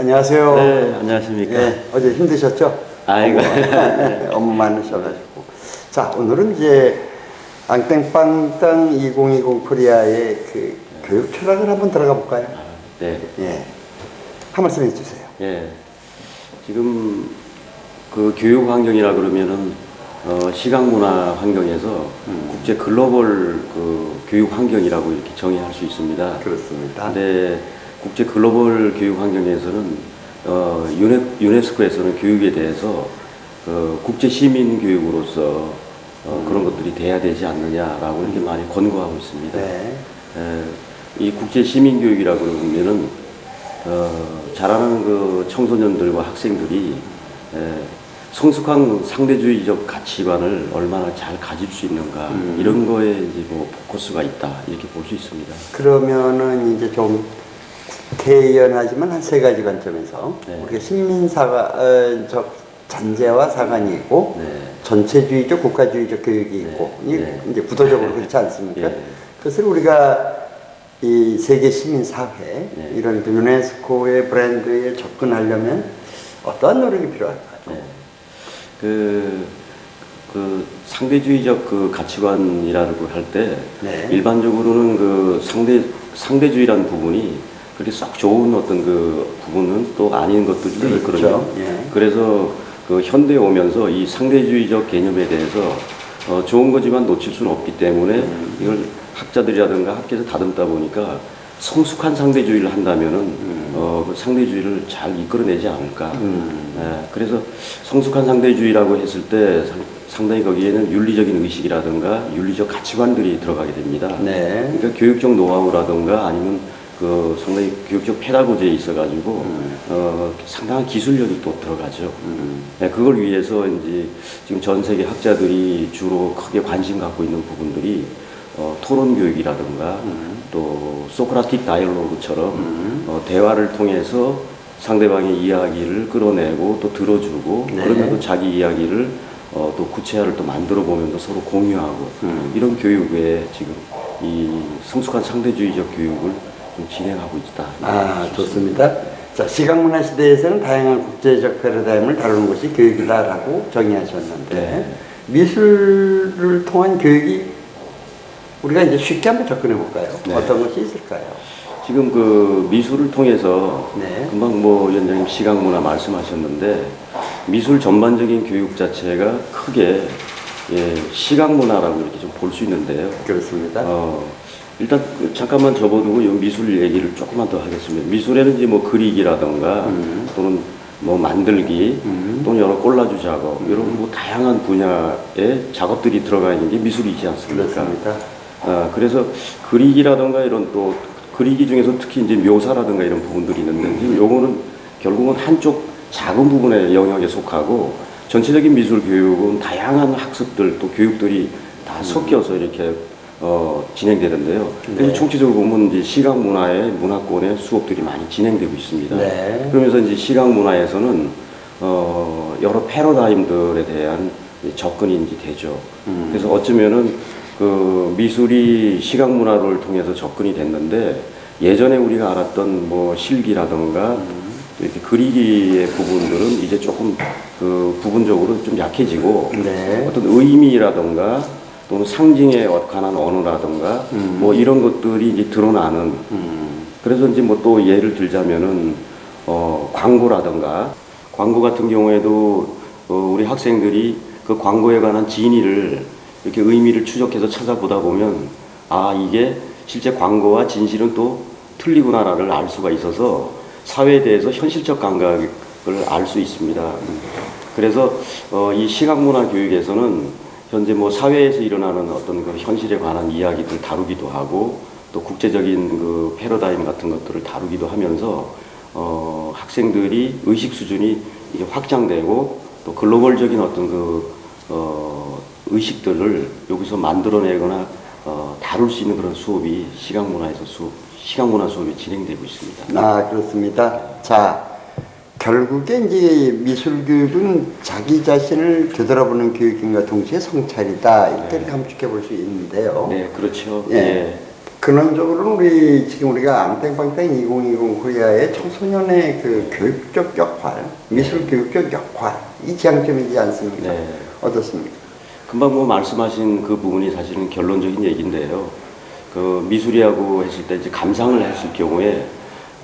안녕하세요. 네, 안녕하십니까. 예, 어제 힘드셨죠? 아이고. 업무 많으셔가지고. 자, 오늘은 이제 앙땡빵땅 2020 코리아의 그 교육 철학을 한번 들어가 볼까요? 네. 예. 한 말씀 해주세요. 예. 지금 그 교육 환경이라 그러면은 시각 문화 환경에서 국제 글로벌 그 교육 환경이라고 이렇게 정의할 수 있습니다. 그렇습니다. 근데 국제 글로벌 교육 환경에서는 유네스코에서는 교육에 대해서 국제 시민 교육으로서 그런 것들이 돼야 되지 않느냐라고 이렇게 많이 권고하고 있습니다. 네. 이 국제 시민 교육이라고 그러면은 자라는 그 청소년들과 학생들이 성숙한 상대주의적 가치관을 얼마나 잘 가질 수 있는가 이런 거에 이제 뭐 포커스가 있다 이렇게 볼 수 있습니다. 그러면은 이제 좀 국회의원하지만 한 세 가지 관점에서 네. 우리가 시민사관적 잔재와 사관이 있고 네. 전체주의적 국가주의적 교육이 있고 네. 이제 구도적으로 그렇지 않습니까? 네. 그것을 우리가 이 세계 시민사회 네. 이런 그 유네스코의 브랜드에 접근하려면 어떠한 노력이 필요할까요? 네. 상대주의적 그 가치관이라고 할 때 네. 일반적으로는 그 상대주의라는 부분이 그렇게 썩 좋은 어떤 그 부분은 또 아닌 것들도 그렇죠. 있거든요. 예. 그래서 그 현대에 오면서 이 상대주의적 개념에 대해서 좋은 거지만 놓칠 수는 없기 때문에 이걸 학자들이라든가 학계에서 다듬다 보니까 성숙한 상대주의를 한다면은 그 상대주의를 잘 이끌어내지 않을까. 그래서 성숙한 상대주의라고 했을 때 상당히 거기에는 윤리적인 의식이라든가 윤리적 가치관들이 들어가게 됩니다. 네. 그러니까 교육적 노하우라든가 아니면 그 상당히 교육적 페다고지에 있어가지고 상당한 기술력이 또 들어가죠. 그걸 위해서 이제 지금 전 세계 학자들이 주로 크게 관심 갖고 있는 부분들이 토론 교육이라든가 또 소크라틱 다이얼로그처럼 대화를 통해서 상대방의 이야기를 끌어내고 또 들어주고 네. 그러면서 자기 이야기를 또 구체화를 또 만들어 보면서 서로 공유하고 이런 교육에 지금 이 성숙한 상대주의적 교육을 좀 진행하고 있다. 아, 좋습니다. 자, 시각문화 시대에서는 다양한 국제적 패러다임을 다루는 것이 교육이다라고 정의하셨는데 네. 미술을 통한 교육이 우리가 이제 쉽게 한번 접근해 볼까요? 네. 어떤 것이 있을까요? 지금 그 미술을 통해서 네. 금방 뭐 위원장님 시각문화 말씀하셨는데 미술 전반적인 교육 자체가 크게 시각문화라고 이렇게 좀 볼 수 있는데요. 그렇습니다. 일단 잠깐만 접어두고 이 미술 얘기를 조금만 더 하겠습니다. 미술에는 이제 뭐 그리기라던가 또는 뭐 만들기 또는 여러 콜라주 작업 이런 뭐 다양한 분야의 작업들이 들어가 있는 게 미술이지 않습니까? 그렇습니다. 그래서 그리기라던가 이런 또 그리기 중에서 특히 이제 묘사라든가 이런 부분들이 있는데 지금 요거는 결국은 한쪽 작은 부분의 영역에 속하고 전체적인 미술 교육은 다양한 학습들 또 교육들이 다 섞여서 이렇게 진행되는데요. 그래서 네. 총체적으로 보면 이제 시각 문화의 문화권의 수업들이 많이 진행되고 있습니다. 네. 그러면서 이제 시각 문화에서는 여러 패러다임들에 대한 접근이 이제 되죠. 그래서 어쩌면은 그 미술이 시각 문화를 통해서 접근이 됐는데 예전에 우리가 알았던 뭐 실기라든가 이렇게 그리기의 부분들은 이제 조금 그 부분적으로 좀 약해지고 네. 어떤 의미라든가 또는 상징에 관한 언어라든가 뭐 이런 것들이 이제 드러나는 그래서 이제 뭐 또 예를 들자면은 광고라든가 광고 같은 경우에도 우리 학생들이 그 광고에 관한 진위를 이렇게 의미를 추적해서 찾아보다 보면 아 이게 실제 광고와 진실은 또 틀리구나를 알 수가 있어서 사회에 대해서 현실적 감각을 알 수 있습니다. 그래서 이 시각문화 교육에서는 현재 뭐 사회에서 일어나는 어떤 그 현실에 관한 이야기들 다루기도 하고 또 국제적인 그 패러다임 같은 것들을 다루기도 하면서 학생들이 의식 수준이 이게 확장되고 또 글로벌적인 어떤 그 의식들을 여기서 만들어내거나 다룰 수 있는 그런 수업이 시각문화 수업이 진행되고 있습니다. 아, 그렇습니다. 자, 결국에 이제 미술교육은 자기 자신을 되돌아보는 교육인과 동시에 성찰이다. 이렇게 함축해 볼 수 있는데요. 네, 그렇죠. 예. 근원적으로는 우리 지금 우리가 앙땡빵땡 2020 코리아의 청소년의 그 교육적 역할, 미술 교육적 역할 이 지향점이지 않습니까? 네. 어떻습니까? 금방 뭐 말씀하신 그 부분이 사실은 결론적인 얘기인데요. 그 미술이라고 했을 때 이제 감상을 했을 경우에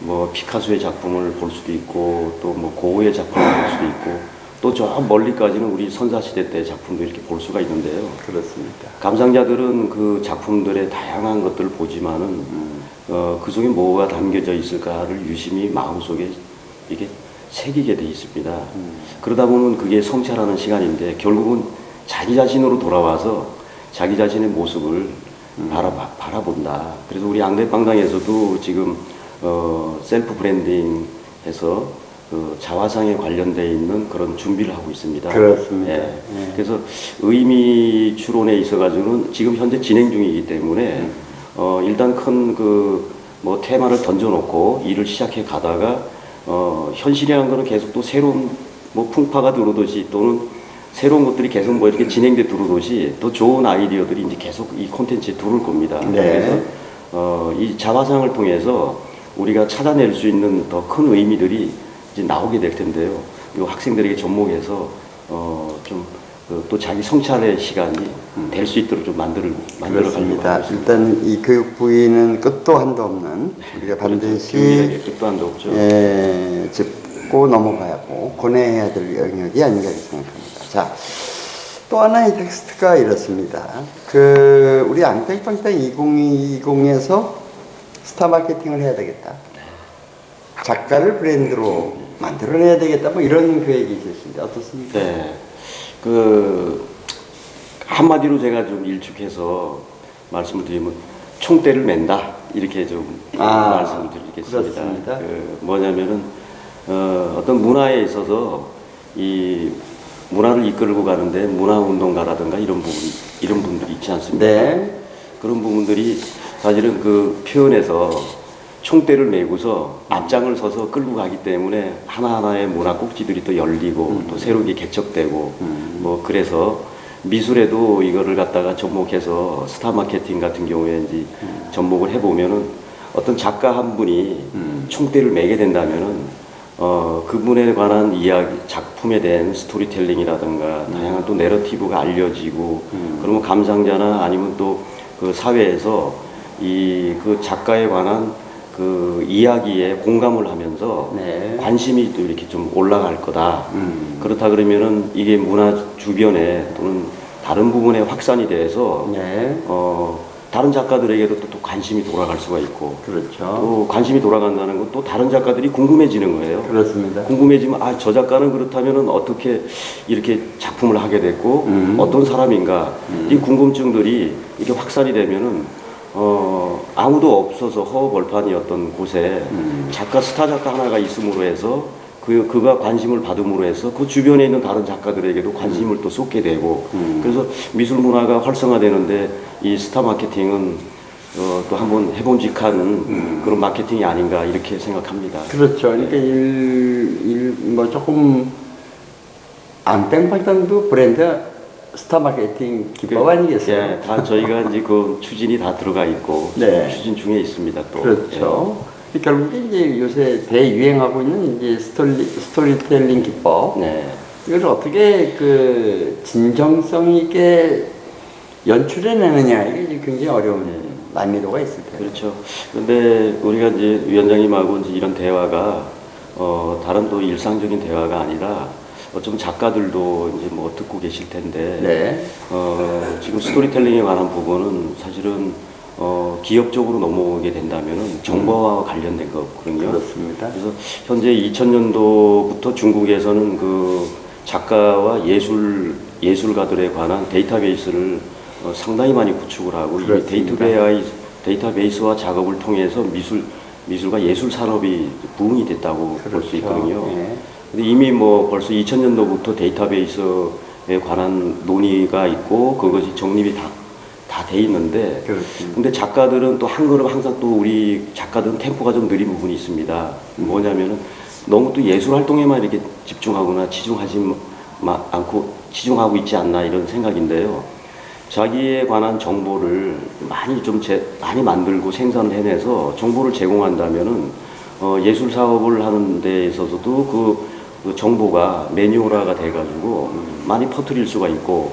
뭐 피카소의 작품을 볼 수도 있고 또 뭐 고흐의 작품을 볼 수도 있고 또 저 멀리까지는 우리 선사시대 때 작품도 이렇게 볼 수가 있는데요. 그렇습니다. 감상자들은 그 작품들의 다양한 것들을 보지만은 그 속에 뭐가 담겨져 있을까를 유심히 마음속에 이게 새기게 돼 있습니다. 그러다 보면 그게 성찰하는 시간인데 결국은 자기 자신으로 돌아와서 자기 자신의 모습을 바라본다. 그래서 우리 앙대빵당에서도 지금 셀프 브랜딩해서 그 자화상에 관련되어 있는 그런 준비를 하고 있습니다. 그렇습니다. 예. 예. 그래서 의미 추론에 있어가지고는 지금 현재 진행 중이기 때문에 일단 큰 그 뭐 테마를 던져놓고 일을 시작해 가다가 현실이라는 거는 계속 또 새로운 뭐 풍파가 들어오듯이 또는 새로운 것들이 계속 뭐 이렇게 진행돼 들어오듯이 더 좋은 아이디어들이 이제 계속 이 콘텐츠에 들어올 겁니다. 네. 그래서 이 자화상을 통해서 우리가 찾아낼 수 있는 더 큰 의미들이 이제 나오게 될 텐데요. 이 학생들에게 접목해서 좀 또 자기 성찰의 시간이 될 수 있도록 좀 만들어 가려고 그렇습니다. 하고 있습니다. 일단 이 교육 부위는 끝도 한도 없는 우리가 반드시 교육에 끝도 한도 없죠. 짚고 넘어가야 하고 고뇌해야 될 영역이 아닌가 생각합니다. 자, 또 하나의 텍스트가 이렇습니다. 그 우리 앙땡빵땡 2020에서 스타 마케팅을 해야 되겠다. 작가를 브랜드로 만들어내야 되겠다. 뭐 이런 계획이 있으신데 어떻습니까? 네. 그 한마디로 제가 좀 일축해서 말씀을 드리면 총대를 맨다 이렇게 좀 말씀을 드리겠습니다. 그렇습니다. 그 뭐냐면은 어떤 문화에 있어서 이 문화를 이끌고 가는데 문화운동가라든가 이런 분들이 있지 않습니까? 네. 그런 부분들이 사실은 그 표현에서 총대를 메고서 앞장을 서서 끌고 가기 때문에 하나하나의 문화 꼭지들이 또 열리고 또 새롭게 개척되고 뭐 그래서 미술에도 이거를 갖다가 접목해서 스타 마케팅 같은 경우에 이제 접목을 해보면은 어떤 작가 한 분이 총대를 메게 된다면은 그분에 관한 이야기, 작품에 대한 스토리텔링이라든가 다양한 또 내러티브가 알려지고 그러면 감상자나 아니면 또 그 사회에서 이 그 작가에 관한 그 이야기에 공감을 하면서 네. 관심이 또 이렇게 좀 올라갈 거다. 그렇다 그러면은 이게 문화 주변에 또는 다른 부분에 확산이 돼서 네. 다른 작가들에게도 또 관심이 돌아갈 수가 있고 그렇죠. 또 관심이 돌아간다는 건 또 다른 작가들이 궁금해지는 거예요. 그렇습니다. 궁금해지면 아, 저 작가는 그렇다면은 어떻게 이렇게 작품을 하게 됐고 어떤 사람인가 이 궁금증들이 이렇게 확산이 되면은 아무도 없어서 허허벌판이었던 곳에 스타 작가 하나가 있음으로 해서 그가 관심을 받음으로 해서 그 주변에 있는 다른 작가들에게도 관심을 또 쏟게 되고 그래서 미술 문화가 활성화되는데 이 스타 마케팅은 또 한번 해본직한 그런 마케팅이 아닌가 이렇게 생각합니다. 그렇죠. 그러니까 뭐 조금 앙땡빵땡도 브랜드 스타 마케팅 기법 아니겠어요? 예, 다 저희가 이제 그 추진이 다 들어가 있고 네. 추진 중에 있습니다. 또 그렇죠. 결국에 이제 요새 대유행하고 있는 이제 스토리텔링 기법. 네. 이걸 어떻게 그 진정성 있게 연출해내느냐 이게 굉장히 어려운 난이도가 있을 텐데. 그렇죠. 근데 우리가 이제 위원장님하고 이제 이런 대화가 다른 또 일상적인 대화가 아니라 어쩌면 작가들도 이제 뭐 듣고 계실 텐데 네. 지금 스토리텔링에 관한 부분은 사실은 기업적으로 넘어오게 된다면은 정보와 관련된 거거든요. 그렇습니다. 그래서 현재 2000년도부터 중국에서는 그 작가와 예술가들에 관한 데이터베이스를 상당히 많이 구축을 하고 이 데이터베이스와 작업을 통해서 미술과 예술 산업이 부흥이 됐다고 볼 수 있거든요. 네. 근데 이미 뭐 벌써 2000년도부터 데이터베이스에 관한 논의가 있고 그것이 정립이 다 돼 있는데 그렇습니다. 근데 작가들은 또 한 걸음 항상 또 우리 작가들은 템포가 좀 느린 부분이 있습니다. 뭐냐면은 너무 또 예술 활동에만 이렇게 집중하거나 치중하고 있지 않나 이런 생각인데요. 자기에 관한 정보를 많이 많이 만들고 생산을 해내서 정보를 제공한다면은 예술 사업을 하는 데 있어서도 그 정보가 매뉴얼화가 돼가지고 많이 퍼뜨릴 수가 있고,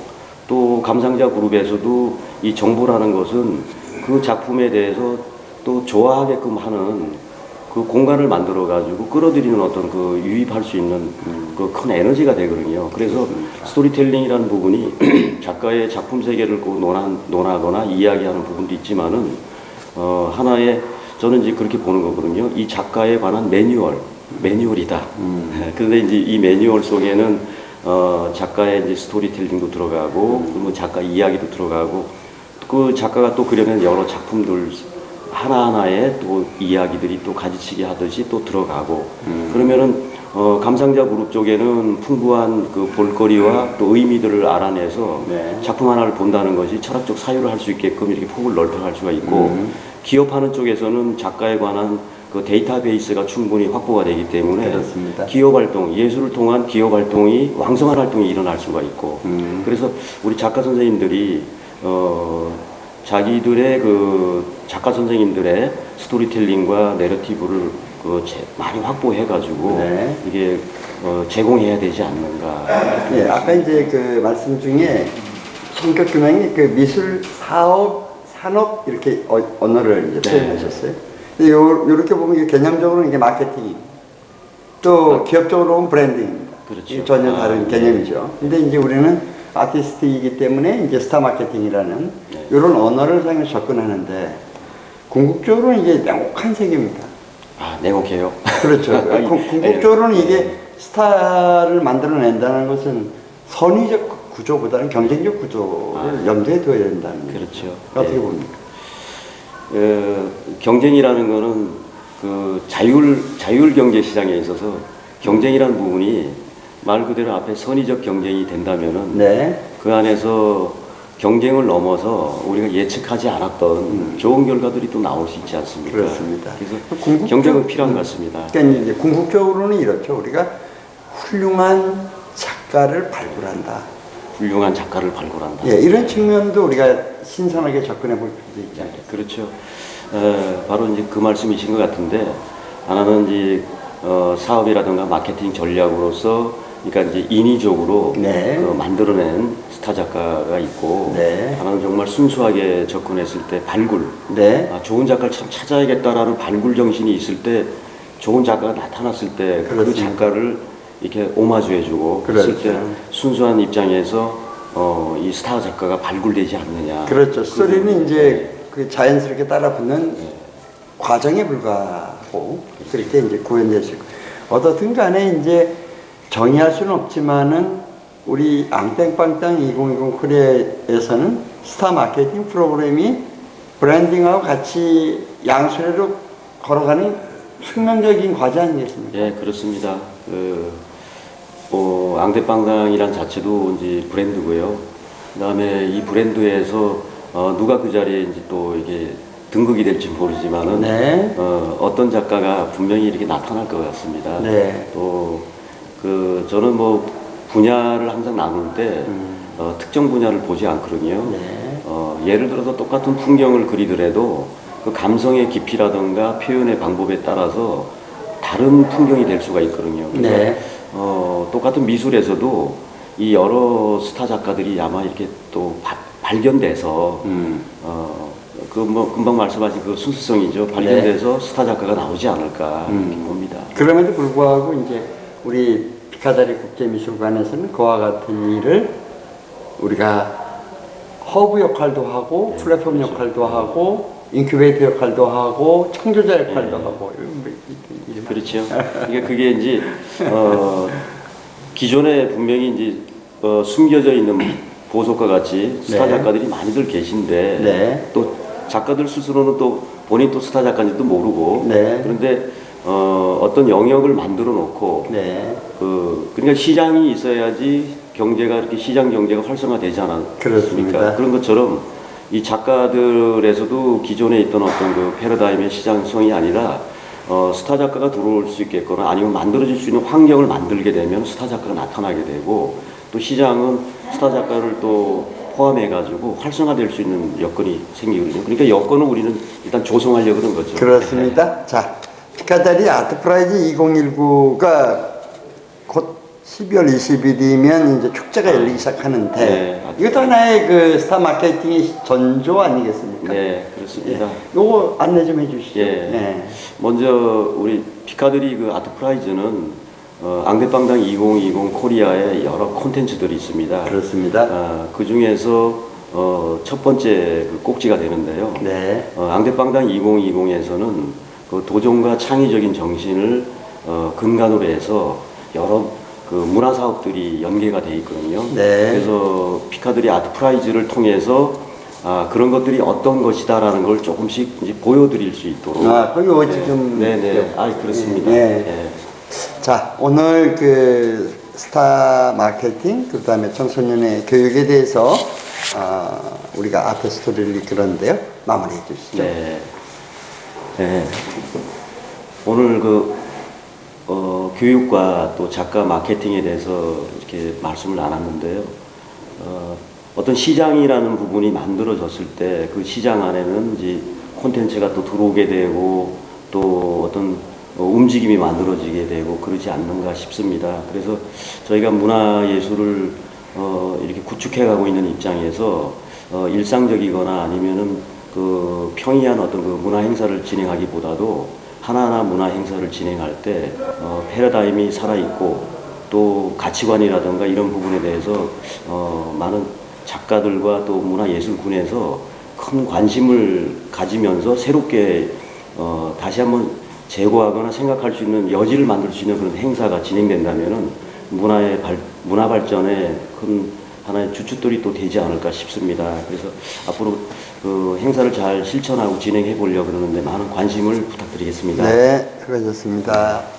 또 감상자 그룹에서도 이 정보라는 것은 그 작품에 대해서 또 좋아하게끔 하는 그 공간을 만들어 가지고 끌어들이는 어떤 그 유입할 수 있는 그 큰 에너지가 되거든요. 그래서 스토리텔링이라는 부분이 작가의 작품 세계를 꼭 논하거나 이야기하는 부분도 있지만은 하나의, 저는 이제 그렇게 보는 거거든요. 이 작가에 관한 매뉴얼이다. 그런데 이제 이 매뉴얼 속에는 작가의 이제 스토리텔링도 들어가고, 그러면 작가 이야기도 들어가고, 그 작가가 또 그려낸 여러 작품들 하나하나에 또 이야기들이 또 가지치기 하듯이 또 들어가고, 그러면은 감상자 그룹 쪽에는 풍부한 그 볼거리와 또 의미들을 알아내서 네. 작품 하나를 본다는 것이 철학적 사유를 할 수 있게끔 이렇게 폭을 넓혀갈 수가 있고, 기업하는 쪽에서는 작가에 관한 그 데이터베이스가 충분히 확보가 되기 때문에 그렇습니다. 기업 활동, 예술을 통한 기업 활동이 왕성한 활동이 일어날 수가 있고, 그래서 우리 작가 선생님들이 자기들의 그 작가 선생님들의 스토리텔링과 내러티브를 많이 확보해가지고 네. 이게 제공해야 되지 않는가. 예, 아까 이제 그 말씀 중에 성격 규명이 그 미술, 사업, 산업 이렇게 언어를 이제 표현하셨어요. 근데 요렇게 보면 이게 개념적으로는 이게 마케팅이, 또 기업적으로 보면 브랜딩입니다. 그렇죠. 이게 전혀 다른 개념이죠. 근데 이제 우리는 아티스트이기 때문에 이제 스타 마케팅이라는 이런 언어를 사용해서 접근하는데, 궁극적으로는 이게 냉혹한 세계입니다. 아, 냉혹해요. 그렇죠. 궁극적으로는 이게 스타를 만들어낸다는 것은 선의적 구조보다는 경쟁적 구조를 염두에 둬야 된다는 거죠. 그렇죠. 어떻게 네. 봅니까? 경쟁이라는 거는 그 자율 경제 시장에 있어서 경쟁이라는 부분이 말 그대로 앞에 선의적 경쟁이 된다면은 네. 그 안에서 경쟁을 넘어서 우리가 예측하지 않았던 좋은 결과들이 또 나올 수 있지 않습니까? 그렇습니다. 그래서 경쟁은 필요한 것 같습니다. 그러니까 이제 궁극적으로는 이렇죠. 우리가 훌륭한 작가를 발굴한다. 훌륭한 작가를 발굴한다. 예, 이런 측면도 우리가 신선하게 접근해 볼 필요도 있지 않겠습니까? 그렇죠. 바로 이제 그 말씀이신 것 같은데, 하나는 이제 사업이라든가 마케팅 전략으로서, 그러니까 이제 인위적으로 네. 만들어낸 스타 작가가 있고, 네. 하나는 정말 순수하게 접근했을 때 발굴, 네. 좋은 작가를 참 찾아야겠다라는 발굴 정신이 있을 때, 좋은 작가가 나타났을 때 그 그렇습니다. 작가를 이렇게 오마주해주고, 그랬을 그렇죠. 때 순수한 입장에서 이 스타 작가가 발굴되지 않느냐. 그렇죠. 스토리는 이제 그 자연스럽게 따라붙는 과정에 불과하고, 그렇게 이제 구현될 수 있고, 어떻든 간에 이제 정의할 수는 없지만은 우리 앙땡빵땅 2020 코리아에서는 스타 마케팅 프로그램이 브랜딩하고 같이 양수레로 걸어가는 숙명적인 과제 아니겠습니까? 예, 그렇습니다. 앙대빵당이란 자체도 이제 브랜드고요. 그다음에 이 브랜드에서 누가 그 자리에 이제 또 이게 등극이 될지 모르지만은 네. 어떤 작가가 분명히 이렇게 나타날 것 같습니다. 네. 또 저는 뭐 분야를 항상 나눌 때 특정 분야를 보지 않거든요. 네. 예를 들어서 똑같은 풍경을 그리더라도 그 감성의 깊이라든가 표현의 방법에 따라서 다른 풍경이 될 수가 있거든요. 그래서 네. 똑같은 미술에서도 이 여러 스타 작가들이 아마 이렇게 또 발견돼서 그 뭐 금방 말씀하신 그 순수성이죠. 발견돼서 스타 작가가 나오지 않을까 이렇게 봅니다. 그럼에도 불구하고 이제 우리 피카다리 국제미술관에서는 그와 같은 일을 우리가 허브 역할도 하고 플랫폼 역할도 하고 인큐베이터 역할도 하고 창조자 역할도 하고 이런 그렇죠. 그러니까 그게 이제 기존에 분명히 이제 숨겨져 있는 보석과 같이 스타 네. 작가들이 많이들 계신데 네. 또 작가들 스스로는 또 본인 또 스타 작가인지도 모르고 네. 그런데 어떤 영역을 만들어 놓고 네. 그러니까 시장이 있어야지 경제가 이렇게 시장 경제가 활성화되지 않았습니까? 그렇습니다. 그런 것처럼 이 작가들에서도 기존에 있던 어떤 그 패러다임의 시장성이 아니라 스타 작가가 들어올 수 있겠거나 아니면 만들어질 수 있는 환경을 만들게 되면 스타 작가가 나타나게 되고 또 시장은 스타 작가를 또 포함해가지고 활성화될 수 있는 여건이 생기거든요. 그러니까 여건을 우리는 일단 조성하려고 그런 거죠. 그렇습니다. 자, 피카다리 아트프라이즈 2019가 곧 12월 20일이면 이제 축제가 열리기 시작하는데 네. 이것도 하나의 그 스타 마케팅의 전조 아니겠습니까? 네, 그렇습니다. 요거 안내 좀 해주시죠. 예. 네. 먼저 우리 피카드리 그 아트프라이즈는 앙대빵당 2020 코리아의 여러 콘텐츠들이 있습니다. 그렇습니다. 그 중에서 첫 번째 그 꼭지가 되는데요. 네. 앙대빵당 2020에서는 그 도전과 창의적인 정신을 근간으로 해서 여러 그 문화 사업들이 연계가 돼 있거든요. 네. 그래서 피카드리 아트프라이즈를 통해서 그런 것들이 어떤 것이다라는 걸 조금씩 이제 보여드릴 수 있도록. 거기 뭐 지금. 네네. 그렇습니다. 네. 예. 자, 오늘 그 스타 마케팅, 그 다음에 청소년의 교육에 대해서 우리가 앞에 스토리를 이끌었는데요. 마무리해 주시죠. 네. 네. 오늘 교육과 또 작가 마케팅에 대해서 이렇게 말씀을 나눴는데요. 어떤 시장이라는 부분이 만들어졌을 때 그 시장 안에는 이제 콘텐츠가 또 들어오게 되고 또 어떤 움직임이 만들어지게 되고 그러지 않는가 싶습니다. 그래서 저희가 문화예술을 이렇게 구축해 가고 있는 입장에서 일상적이거나 아니면은 그 평이한 어떤 그 문화 행사를 진행하기보다도 하나하나 문화 행사를 진행할 때 패러다임이 살아있고 또 가치관이라든가 이런 부분에 대해서 많은 작가들과 또 문화예술군에서 큰 관심을 가지면서 새롭게 다시 한번 제고하거나 생각할 수 있는 여지를 만들 수 있는 그런 행사가 진행된다면은 문화 발전에 큰 하나의 주춧돌이 또 되지 않을까 싶습니다. 그래서 앞으로 그 행사를 잘 실천하고 진행해 보려고 그러는데 많은 관심을 부탁드리겠습니다. 네, 수고하셨습니다.